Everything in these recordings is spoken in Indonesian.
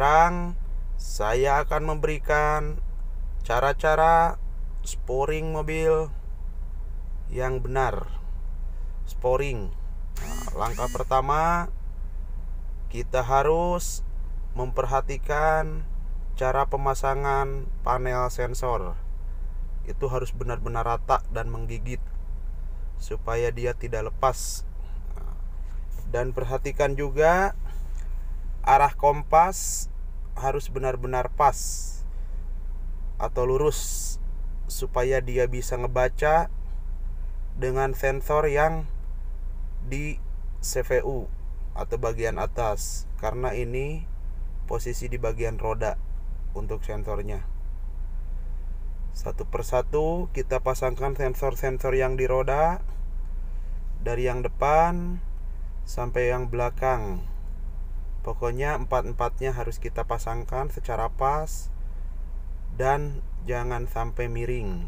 Sekarang saya akan memberikan cara-cara sporing mobil yang benar. Sporing. Langkah pertama, kita harus memperhatikan cara pemasangan panel sensor. Itu harus benar-benar rata dan menggigit supaya dia tidak lepas. Dan perhatikan juga arah kompas harus benar-benar pas atau lurus supaya dia bisa ngebaca dengan sensor yang di CPU atau bagian atas, karena ini posisi di bagian roda untuk sensornya. Satu persatu kita pasangkan sensor-sensor yang di roda, dari yang depan sampai yang belakang. Pokoknya empat-empatnya harus kita pasangkan secara pas dan jangan sampai miring,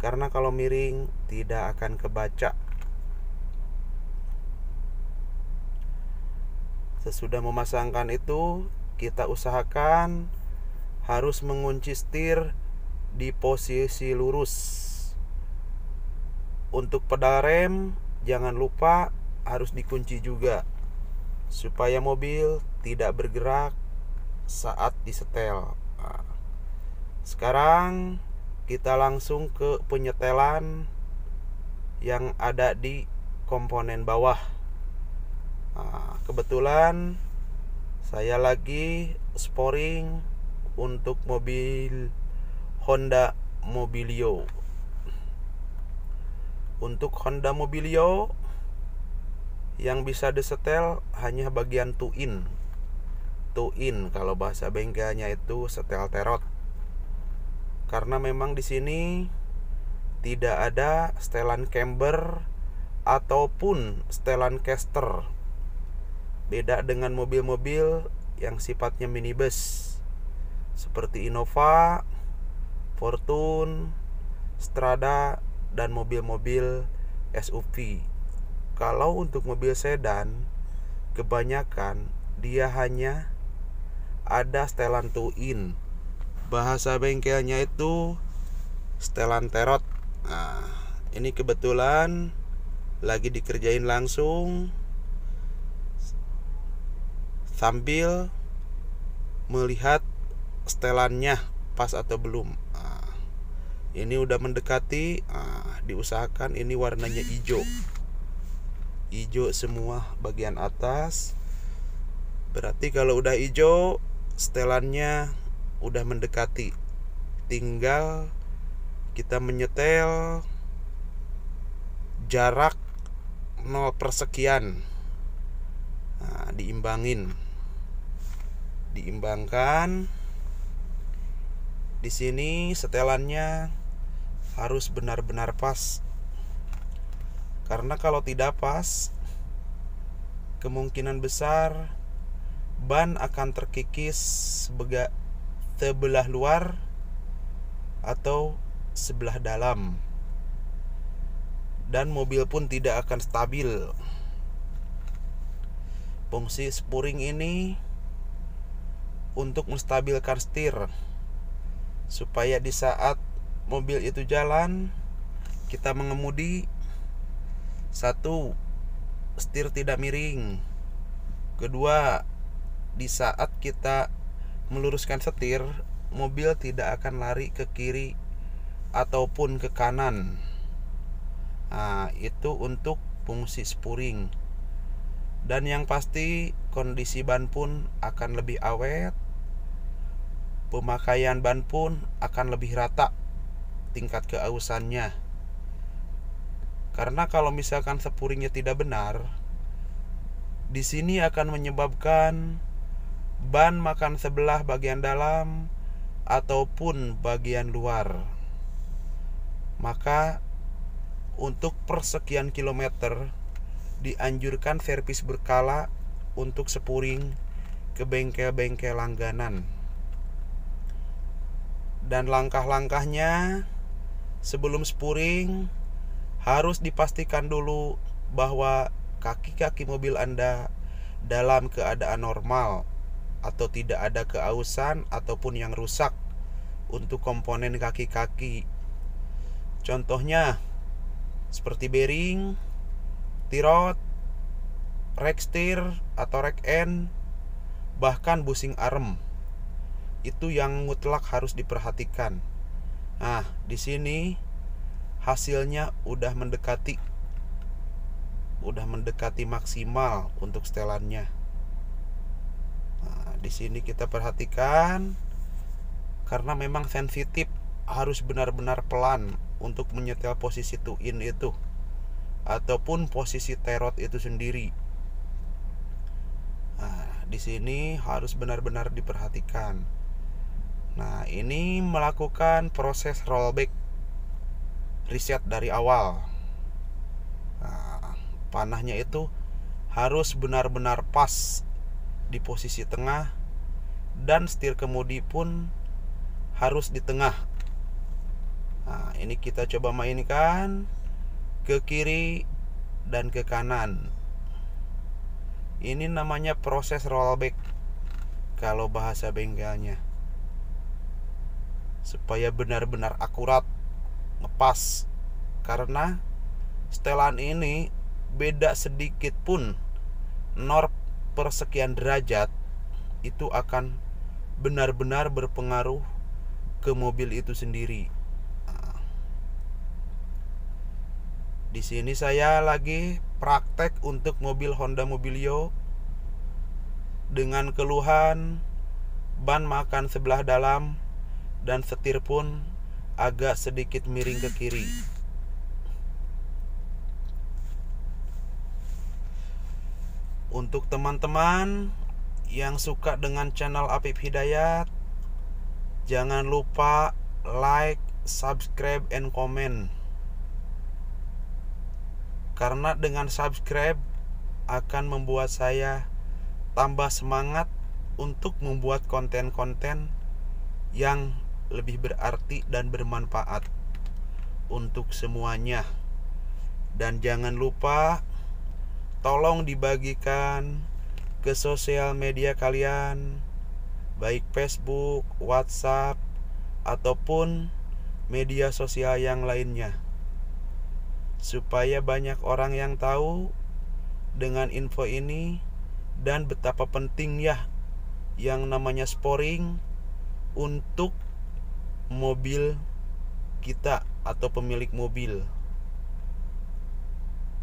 karena kalau miring tidak akan kebaca. Sesudah memasangkan itu, kita usahakan harus mengunci setir di posisi lurus. Untuk pedal rem jangan lupa harus dikunci juga supaya mobil tidak bergerak saat disetel. Sekarang kita langsung ke penyetelan yang ada di komponen bawah. Kebetulan saya lagi sporing untuk mobil Honda Mobilio. Untuk Honda Mobilio yang bisa disetel hanya bagian two-in kalau bahasa bengkelnya itu setel terot. Karena memang di sini tidak ada setelan camber ataupun setelan caster. Beda dengan mobil-mobil yang sifatnya minibus seperti Innova, Fortune, Strada, dan mobil-mobil SUV. Kalau untuk mobil sedan, kebanyakan dia hanya ada setelan two-in. Bahasa bengkelnya itu setelan terot. Ini kebetulan lagi dikerjain langsung sambil melihat setelannya pas atau belum. Ini udah mendekati, diusahakan ini warnanya hijau semua bagian atas. Berarti kalau udah hijau, setelannya udah mendekati. Tinggal kita menyetel jarak 0 per sekian. Diimbangkan. Di sini setelannya harus benar-benar pas. Karena kalau tidak pas, kemungkinan besar ban akan terkikis sebelah luar atau sebelah dalam, dan mobil pun tidak akan stabil. Fungsi sporing ini untuk menstabilkan setir supaya di saat mobil itu jalan, kita mengemudi, satu, setir tidak miring. Kedua, di saat kita meluruskan setir, mobil tidak akan lari ke kiri ataupun ke kanan. Itu untuk fungsi sporing. Dan yang pasti kondisi ban pun akan lebih awet. Pemakaian ban pun akan lebih rata tingkat keausannya. Karena kalau misalkan sporingnya tidak benar, di sini akan menyebabkan ban makan sebelah bagian dalam ataupun bagian luar. Maka untuk persekian kilometer dianjurkan servis berkala untuk sporing ke bengkel-bengkel langganan. Dan langkah-langkahnya sebelum sporing harus dipastikan dulu bahwa kaki-kaki mobil Anda dalam keadaan normal, atau tidak ada keausan ataupun yang rusak untuk komponen kaki-kaki. Contohnya seperti bearing, tirot, rack steer atau rack end, bahkan bushing arm. Itu yang mutlak harus diperhatikan. Nah, di sini hasilnya udah mendekati maksimal untuk setelannya. Nah, di sini kita perhatikan karena memang sensitif, harus benar-benar pelan untuk menyetel posisi two-in itu ataupun posisi terot itu sendiri. Nah, di sini harus benar-benar diperhatikan. Nah, ini melakukan proses rollback, reset dari awal. Nah, panahnya itu harus benar-benar pas di posisi tengah, dan setir kemudi pun harus di tengah. Nah, ini kita coba mainkan ke kiri dan ke kanan. Ini namanya proses rollback kalau bahasa bengkelnya, supaya benar-benar akurat, ngepas. Karena setelan ini beda sedikit pun north per sekian derajat, itu akan benar-benar berpengaruh ke mobil itu sendiri. Nah, di sini saya lagi praktek untuk mobil Honda Mobilio dengan keluhan ban makan sebelah dalam dan setir pun agak sedikit miring ke kiri. Untuk teman-teman yang suka dengan channel Apip Hidayat, jangan lupa like, subscribe, and comment. Karena dengan subscribe akan membuat saya tambah semangat untuk membuat konten-konten yang lebih berarti dan bermanfaat untuk semuanya. Dan jangan lupa tolong dibagikan ke sosial media kalian, baik Facebook, WhatsApp, ataupun media sosial yang lainnya, supaya banyak orang yang tahu dengan info ini dan betapa pentingnya yang namanya sporing untuk mobil kita atau pemilik mobil.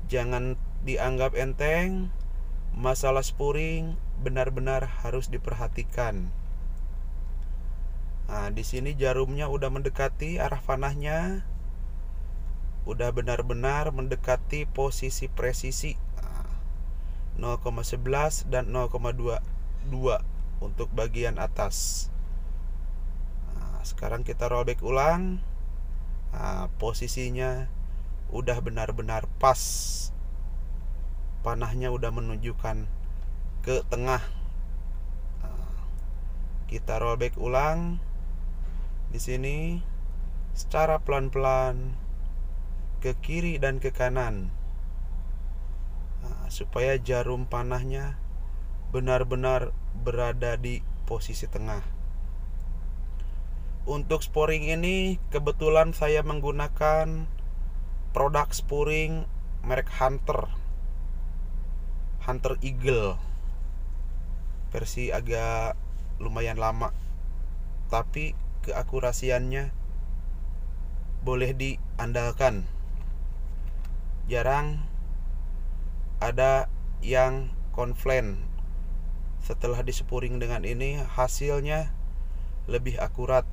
Jangan dianggap enteng, masalah sporing benar-benar harus diperhatikan. Nah, di sini jarumnya udah mendekati arah panahnya, udah benar-benar mendekati posisi presisi 0,11 dan 0,22 untuk bagian atas. Nah, sekarang kita rollback ulang. Nah, posisinya udah benar-benar pas. Panahnya udah menunjukkan ke tengah. Nah, kita rollback ulang di sini secara pelan-pelan ke kiri dan ke kanan. Nah, supaya jarum panahnya benar-benar berada di posisi tengah. Untuk sporing ini kebetulan saya menggunakan produk sporing merek Hunter Eagle, versi agak lumayan lama, tapi keakurasiannya boleh diandalkan. Jarang ada yang komplain setelah disepuring dengan ini, hasilnya lebih akurat.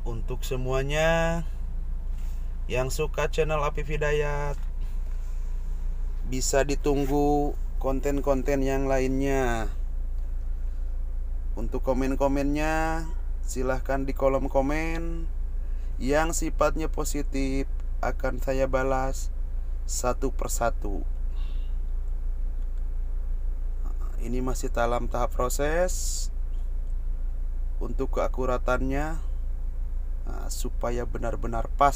Untuk semuanya yang suka channel Apip Hidayat, bisa ditunggu konten-konten yang lainnya. Untuk komen-komennya silahkan di kolom komen. Yang sifatnya positif akan saya balas satu persatu. Ini masih dalam tahap proses untuk keakuratannya, supaya benar-benar pas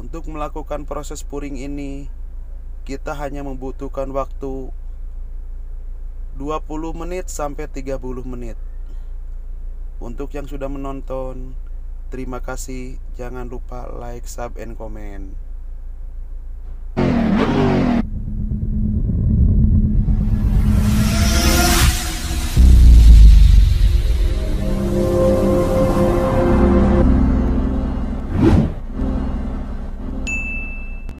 Untuk melakukan proses puring ini, kita hanya membutuhkan waktu 20 menit sampai 30 menit. Untuk yang sudah menonton, terima kasih. Jangan lupa like, sub, and comment.